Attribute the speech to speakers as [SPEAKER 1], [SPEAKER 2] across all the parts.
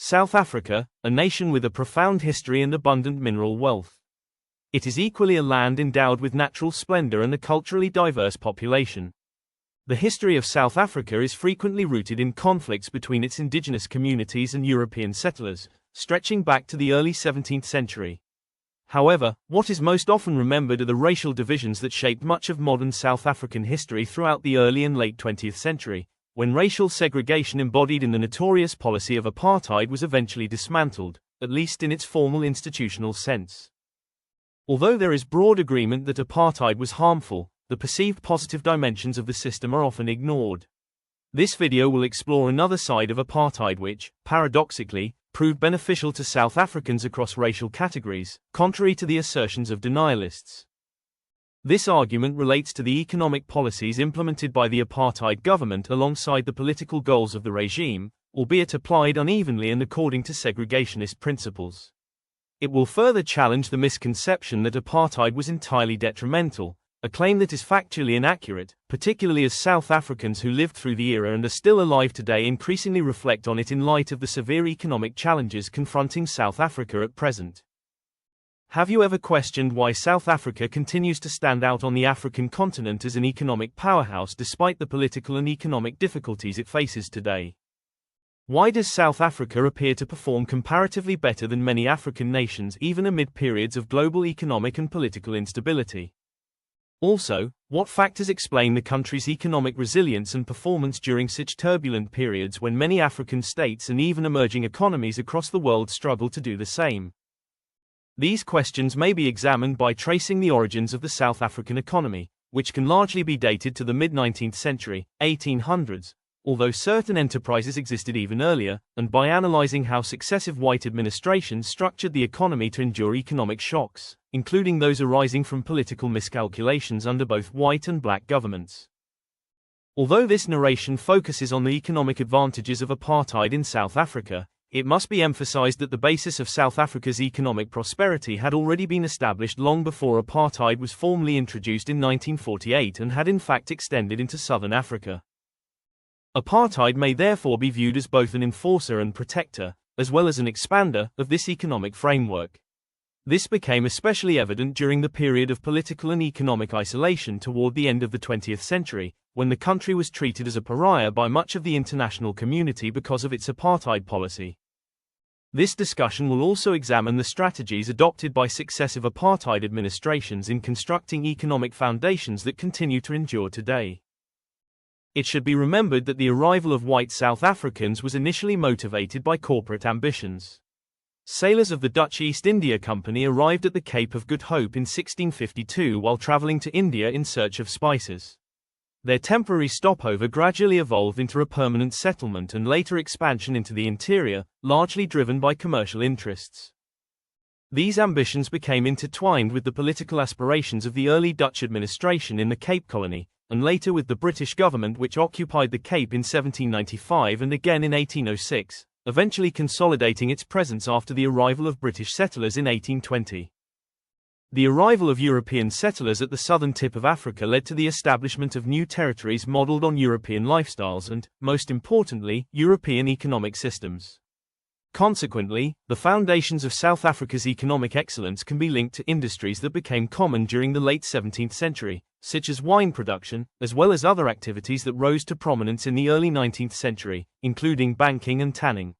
[SPEAKER 1] South Africa, a nation with a profound history and abundant mineral wealth. It is equally a land endowed with natural splendor and a culturally diverse population. The history of South Africa is frequently rooted in conflicts between its indigenous communities and European settlers, stretching back to the early 17th century. However, what is most often remembered are the racial divisions that shaped much of modern South African history throughout the early and late 20th century, when racial segregation embodied in the notorious policy of apartheid was eventually dismantled, at least in its formal institutional sense. Although there is broad agreement that apartheid was harmful, the perceived positive dimensions of the system are often ignored. This video will explore another side of apartheid which, paradoxically, proved beneficial to South Africans across racial categories, contrary to the assertions of denialists. This argument relates to the economic policies implemented by the apartheid government alongside the political goals of the regime, albeit applied unevenly and according to segregationist principles. It will further challenge the misconception that apartheid was entirely detrimental, a claim that is factually inaccurate, particularly as South Africans who lived through the era and are still alive today increasingly reflect on it in light of the severe economic challenges confronting South Africa at present. Have you ever questioned why South Africa continues to stand out on the African continent as an economic powerhouse despite the political and economic difficulties it faces today? Why does South Africa appear to perform comparatively better than many African nations even amid periods of global economic and political instability? Also, what factors explain the country's economic resilience and performance during such turbulent periods when many African states and even emerging economies across the world struggle to do the same? These questions may be examined by tracing the origins of the South African economy, which can largely be dated to the mid-19th century, 1800s, although certain enterprises existed even earlier, and by analyzing how successive white administrations structured the economy to endure economic shocks, including those arising from political miscalculations under both white and black governments. Although this narration focuses on the economic advantages of apartheid in South Africa, it must be emphasized that the basis of South Africa's economic prosperity had already been established long before apartheid was formally introduced in 1948 and had in fact extended into southern Africa. Apartheid may therefore be viewed as both an enforcer and protector, as well as an expander, of this economic framework. This became especially evident during the period of political and economic isolation toward the end of the 20th century, when the country was treated as a pariah by much of the international community because of its apartheid policy. This discussion will also examine the strategies adopted by successive apartheid administrations in constructing economic foundations that continue to endure today. It should be remembered that the arrival of white South Africans was initially motivated by corporate ambitions. Sailors of the Dutch East India Company arrived at the Cape of Good Hope in 1652 while traveling to India in search of spices. Their temporary stopover gradually evolved into a permanent settlement and later expansion into the interior, largely driven by commercial interests. These ambitions became intertwined with the political aspirations of the early Dutch administration in the Cape Colony, and later with the British government which occupied the Cape in 1795 and again in 1806, eventually consolidating its presence after the arrival of British settlers in 1820. The arrival of European settlers at the southern tip of Africa led to the establishment of new territories modeled on European lifestyles and, most importantly, European economic systems. Consequently, the foundations of South Africa's economic excellence can be linked to industries that became common during the late 17th century, such as wine production, as well as other activities that rose to prominence in the early 19th century, including banking and tanning.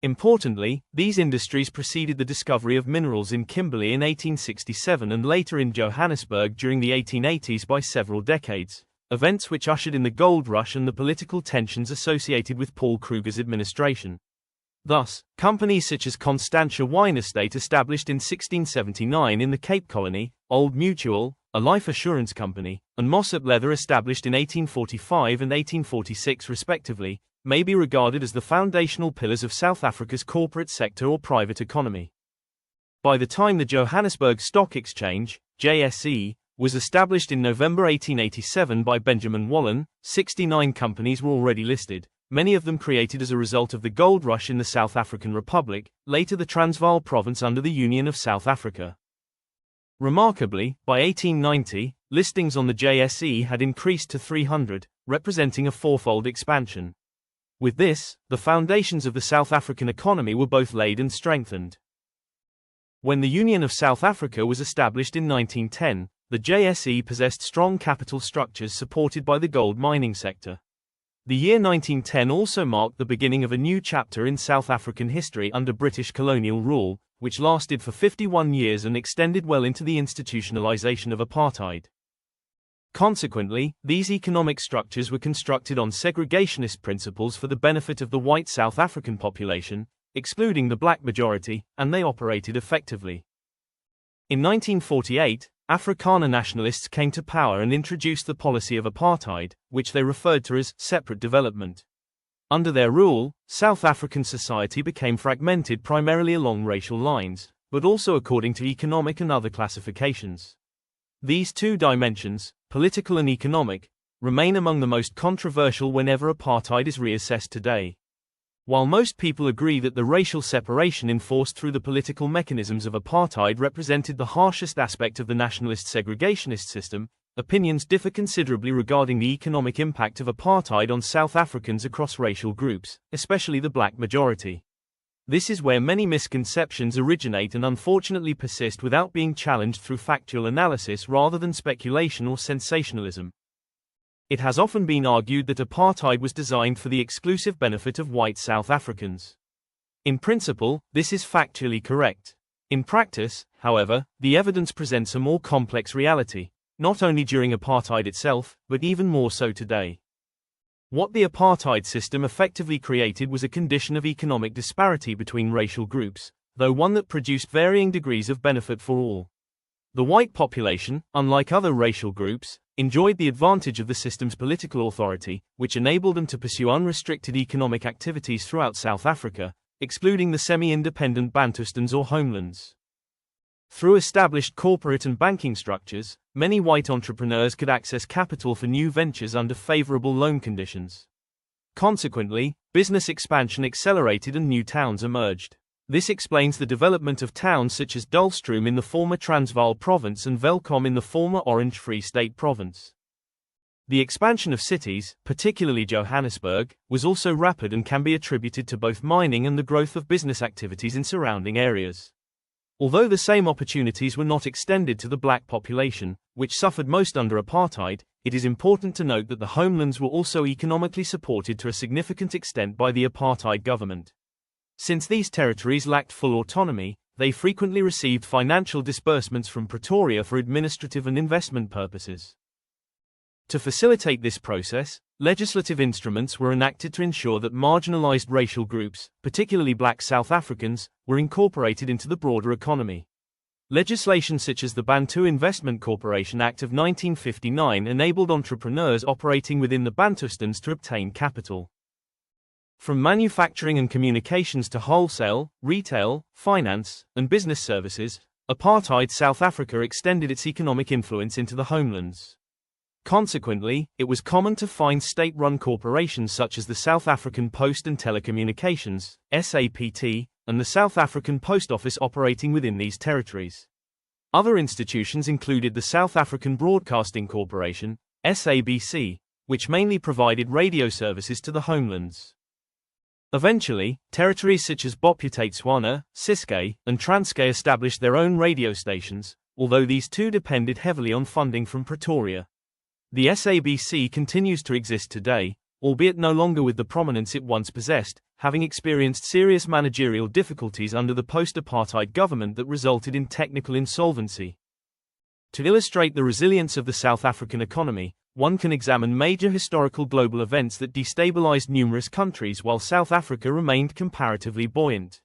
[SPEAKER 1] Importantly, these industries preceded the discovery of minerals in Kimberley in 1867 and later in Johannesburg during the 1880s by several decades, events which ushered in the gold rush and the political tensions associated with Paul Kruger's administration. Thus, companies such as Constantia Wine Estate established in 1679 in the Cape Colony, Old Mutual, a life assurance company, and Mossop Leather established in 1845 and 1846 respectively, may be regarded as the foundational pillars of South Africa's corporate sector or private economy. By the time the Johannesburg Stock Exchange, JSE, was established in November 1887 by Benjamin Wallen, 69 companies were already listed, many of them created as a result of the gold rush in the South African Republic, later the Transvaal province under the Union of South Africa. Remarkably, by 1890, listings on the JSE had increased to 300, representing a fourfold expansion. With this, the foundations of the South African economy were both laid and strengthened. When the Union of South Africa was established in 1910, the JSE possessed strong capital structures supported by the gold mining sector. The year 1910 also marked the beginning of a new chapter in South African history under British colonial rule, which lasted for 51 years and extended well into the institutionalization of apartheid. Consequently, these economic structures were constructed on segregationist principles for the benefit of the white South African population, excluding the black majority, and they operated effectively. In 1948, Afrikaner nationalists came to power and introduced the policy of apartheid, which they referred to as separate development. Under their rule, South African society became fragmented primarily along racial lines, but also according to economic and other classifications. These two dimensions, political and economic, remain among the most controversial whenever apartheid is reassessed today. While most people agree that the racial separation enforced through the political mechanisms of apartheid represented the harshest aspect of the nationalist segregationist system, opinions differ considerably regarding the economic impact of apartheid on South Africans across racial groups, especially the black majority. This is where many misconceptions originate and unfortunately persist without being challenged through factual analysis rather than speculation or sensationalism. It has often been argued that apartheid was designed for the exclusive benefit of white South Africans. In principle, this is factually correct. In practice, however, the evidence presents a more complex reality, not only during apartheid itself, but even more so today. What the apartheid system effectively created was a condition of economic disparity between racial groups, though one that produced varying degrees of benefit for all. The white population, unlike other racial groups, enjoyed the advantage of the system's political authority, which enabled them to pursue unrestricted economic activities throughout South Africa, excluding the semi-independent Bantustans or homelands. Through established corporate and banking structures, many white entrepreneurs could access capital for new ventures under favorable loan conditions. Consequently, business expansion accelerated and new towns emerged. This explains the development of towns such as Dullstroom in the former Transvaal province and Welkom in the former Orange Free State province. The expansion of cities, particularly Johannesburg, was also rapid and can be attributed to both mining and the growth of business activities in surrounding areas. Although the same opportunities were not extended to the black population, which suffered most under apartheid, it is important to note that the homelands were also economically supported to a significant extent by the apartheid government. Since these territories lacked full autonomy, they frequently received financial disbursements from Pretoria for administrative and investment purposes. To facilitate this process, legislative instruments were enacted to ensure that marginalized racial groups, particularly black South Africans, were incorporated into the broader economy. Legislation such as the Bantu Investment Corporation Act of 1959 enabled entrepreneurs operating within the Bantustans to obtain capital. From manufacturing and communications to wholesale, retail, finance, and business services, apartheid South Africa extended its economic influence into the homelands. Consequently, it was common to find state-run corporations such as the South African Post and Telecommunications, SAPT, and the South African Post Office operating within these territories. Other institutions included the South African Broadcasting Corporation, SABC, which mainly provided radio services to the homelands. Eventually, territories such as Bophuthatswana, Ciskei, and Transkei established their own radio stations, although these too depended heavily on funding from Pretoria. The SABC continues to exist today, albeit no longer with the prominence it once possessed, having experienced serious managerial difficulties under the post-apartheid government that resulted in technical insolvency. To illustrate the resilience of the South African economy, one can examine major historical global events that destabilized numerous countries while South Africa remained comparatively buoyant.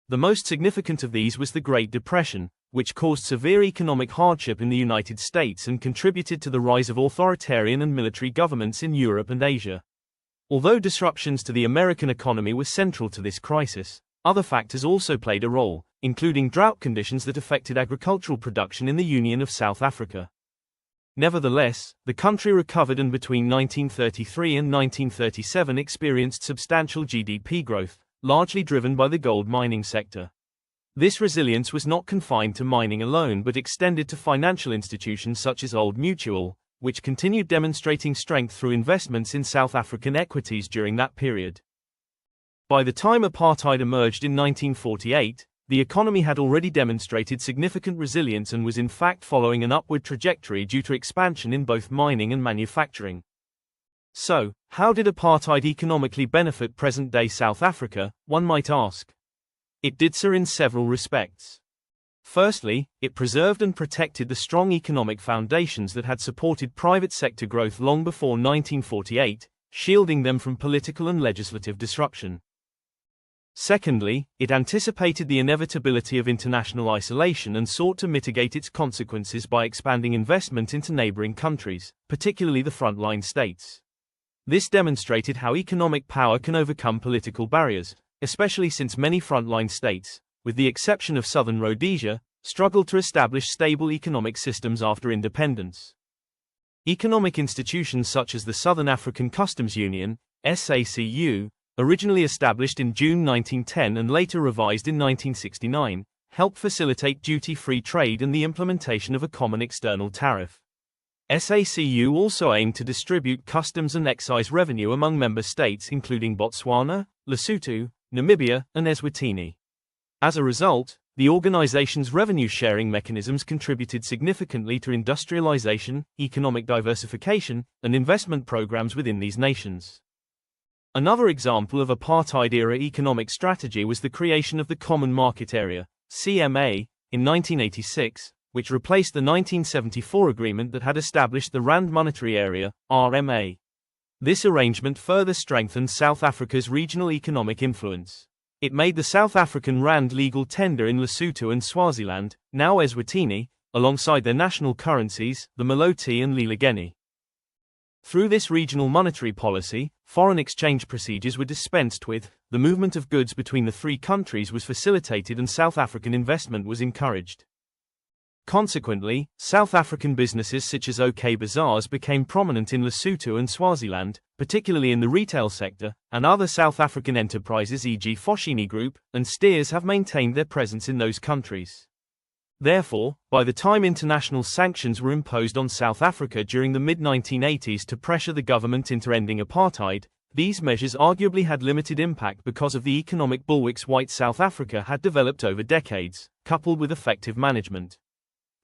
[SPEAKER 1] The most significant of these was the Great Depression, which caused severe economic hardship in the United States and contributed to the rise of authoritarian and military governments in Europe and Asia. Although disruptions to the American economy were central to this crisis, other factors also played a role, including drought conditions that affected agricultural production in the Union of South Africa. Nevertheless, the country recovered and between 1933 and 1937 experienced substantial GDP growth, largely driven by the gold mining sector. This resilience was not confined to mining alone but extended to financial institutions such as Old Mutual, which continued demonstrating strength through investments in South African equities during that period. By the time apartheid emerged in 1948, the economy had already demonstrated significant resilience and was in fact following an upward trajectory due to expansion in both mining and manufacturing. So, how did apartheid economically benefit present-day South Africa, one might ask? It did so in several respects. Firstly, it preserved and protected the strong economic foundations that had supported private sector growth long before 1948, shielding them from political and legislative disruption. Secondly, it anticipated the inevitability of international isolation and sought to mitigate its consequences by expanding investment into neighboring countries, particularly the frontline states. This demonstrated how economic power can overcome political barriers, especially since many frontline states, with the exception of Southern Rhodesia, struggled to establish stable economic systems after independence. Economic institutions such as the Southern African Customs Union, SACU, originally established in June 1910 and later revised in 1969, helped facilitate duty-free trade and the implementation of a common external tariff. SACU also aimed to distribute customs and excise revenue among member states including Botswana, Lesotho, Namibia, and Eswatini. As a result, the organization's revenue-sharing mechanisms contributed significantly to industrialization, economic diversification, and investment programs within these nations. Another example of apartheid-era economic strategy was the creation of the Common Market Area, CMA, in 1986, which replaced the 1974 agreement that had established the Rand Monetary Area, RMA. This arrangement further strengthened South Africa's regional economic influence. It made the South African Rand legal tender in Lesotho and Swaziland, now Eswatini, alongside their national currencies, the Maloti and Lilageni. Through this regional monetary policy, foreign exchange procedures were dispensed with, the movement of goods between the three countries was facilitated and South African investment was encouraged. Consequently, South African businesses such as OK Bazaars became prominent in Lesotho and Swaziland, particularly in the retail sector, and other South African enterprises e.g. Foschini Group and Steers have maintained their presence in those countries. Therefore, by the time international sanctions were imposed on South Africa during the mid-1980s to pressure the government into ending apartheid, these measures arguably had limited impact because of the economic bulwarks white South Africa had developed over decades, coupled with effective management.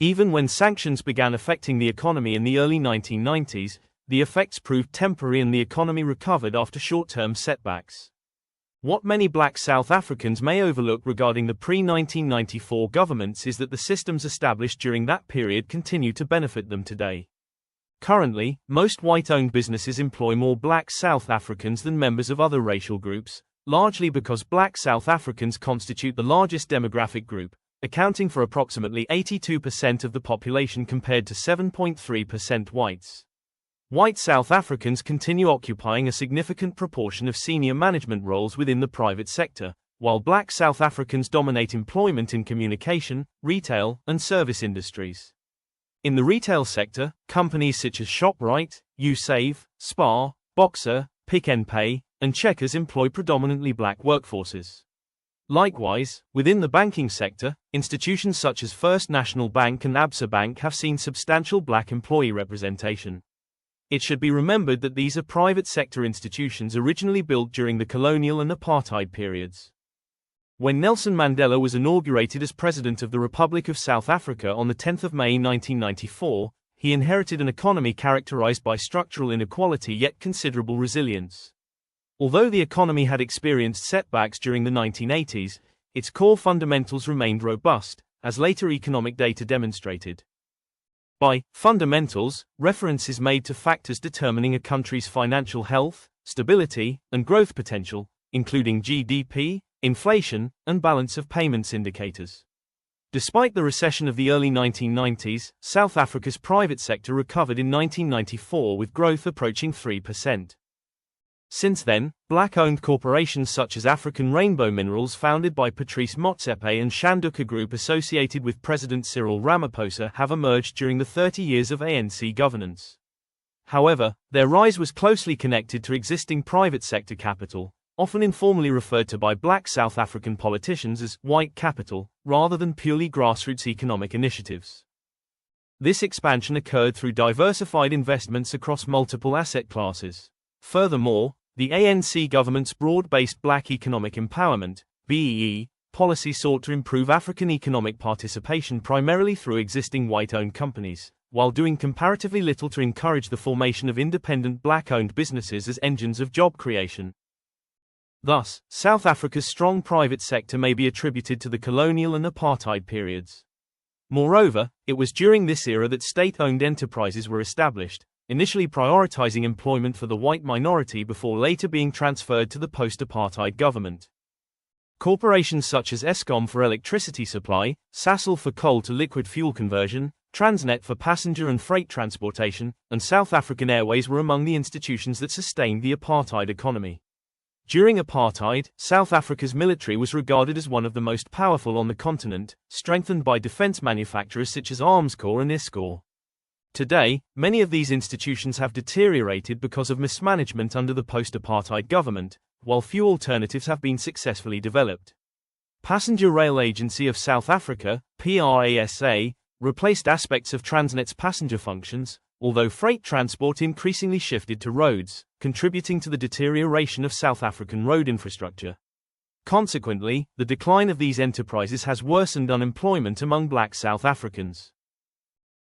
[SPEAKER 1] Even when sanctions began affecting the economy in the early 1990s, the effects proved temporary and the economy recovered after short-term setbacks. What many black South Africans may overlook regarding the pre-1994 governments is that the systems established during that period continue to benefit them today. Currently, most white-owned businesses employ more black South Africans than members of other racial groups, largely because black South Africans constitute the largest demographic group, accounting for approximately 82% of the population compared to 7.3% whites. White South Africans continue occupying a significant proportion of senior management roles within the private sector, while black South Africans dominate employment in communication, retail, and service industries. In the retail sector, companies such as Shoprite, Usave, Spar, Boxer, Pick n Pay, and Checkers employ predominantly black workforces. Likewise, within the banking sector, institutions such as First National Bank and Absa Bank have seen substantial black employee representation. It should be remembered that these are private sector institutions originally built during the colonial and apartheid periods. When Nelson Mandela was inaugurated as President of the Republic of South Africa on the 10th of May 1994, he inherited an economy characterized by structural inequality yet considerable resilience. Although the economy had experienced setbacks during the 1980s, its core fundamentals remained robust, as later economic data demonstrated. By fundamentals, reference is made to factors determining a country's financial health, stability, and growth potential, including GDP, inflation, and balance of payments indicators. Despite the recession of the early 1990s, South Africa's private sector recovered in 1994 with growth approaching 3%. Since then, black-owned corporations such as African Rainbow Minerals founded by Patrice Motsepe and Shanduka Group associated with President Cyril Ramaphosa have emerged during the 30 years of ANC governance. However, their rise was closely connected to existing private sector capital, often informally referred to by black South African politicians as white capital, rather than purely grassroots economic initiatives. This expansion occurred through diversified investments across multiple asset classes. Furthermore, the ANC government's broad-based Black Economic Empowerment (BEE) policy sought to improve African economic participation primarily through existing white-owned companies, while doing comparatively little to encourage the formation of independent Black-owned businesses as engines of job creation. Thus, South Africa's strong private sector may be attributed to the colonial and apartheid periods. Moreover, it was during this era that state-owned enterprises were established, initially prioritizing employment for the white minority before later being transferred to the post-apartheid government. Corporations such as Eskom for electricity supply, Sasol for coal to liquid fuel conversion, Transnet for passenger and freight transportation, and South African Airways were among the institutions that sustained the apartheid economy. During apartheid, South Africa's military was regarded as one of the most powerful on the continent, strengthened by defense manufacturers such as Armscor and ISCOR. Today, many of these institutions have deteriorated because of mismanagement under the post-apartheid government, while few alternatives have been successfully developed. Passenger Rail Agency of South Africa, PRASA, replaced aspects of Transnet's passenger functions, although freight transport increasingly shifted to roads, contributing to the deterioration of South African road infrastructure. Consequently, the decline of these enterprises has worsened unemployment among Black South Africans.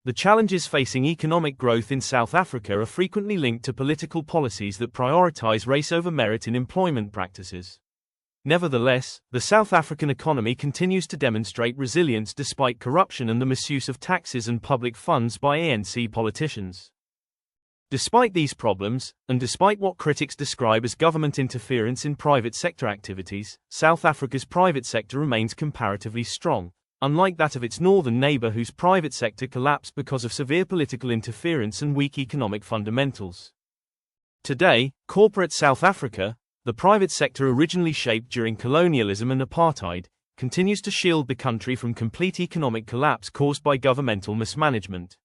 [SPEAKER 1] The challenges facing economic growth in South Africa are frequently linked to political policies that prioritize race over merit in employment practices. Nevertheless, the South African economy continues to demonstrate resilience despite corruption and the misuse of taxes and public funds by ANC politicians. Despite these problems, and despite what critics describe as government interference in private sector activities, South Africa's private sector remains comparatively strong, unlike that of its northern neighbor whose private sector collapsed because of severe political interference and weak economic fundamentals. Today, corporate South Africa, the private sector originally shaped during colonialism and apartheid, continues to shield the country from complete economic collapse caused by governmental mismanagement.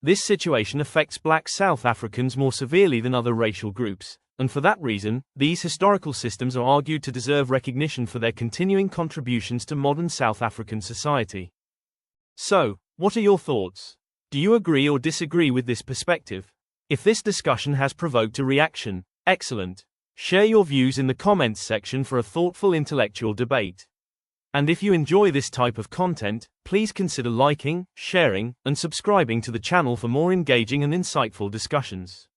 [SPEAKER 1] This situation affects Black South Africans more severely than other racial groups, and for that reason, these historical systems are argued to deserve recognition for their continuing contributions to modern South African society. So, what are your thoughts? Do you agree or disagree with this perspective? If this discussion has provoked a reaction, excellent. Share your views in the comments section for a thoughtful intellectual debate. And if you enjoy this type of content, please consider liking, sharing, and subscribing to the channel for more engaging and insightful discussions.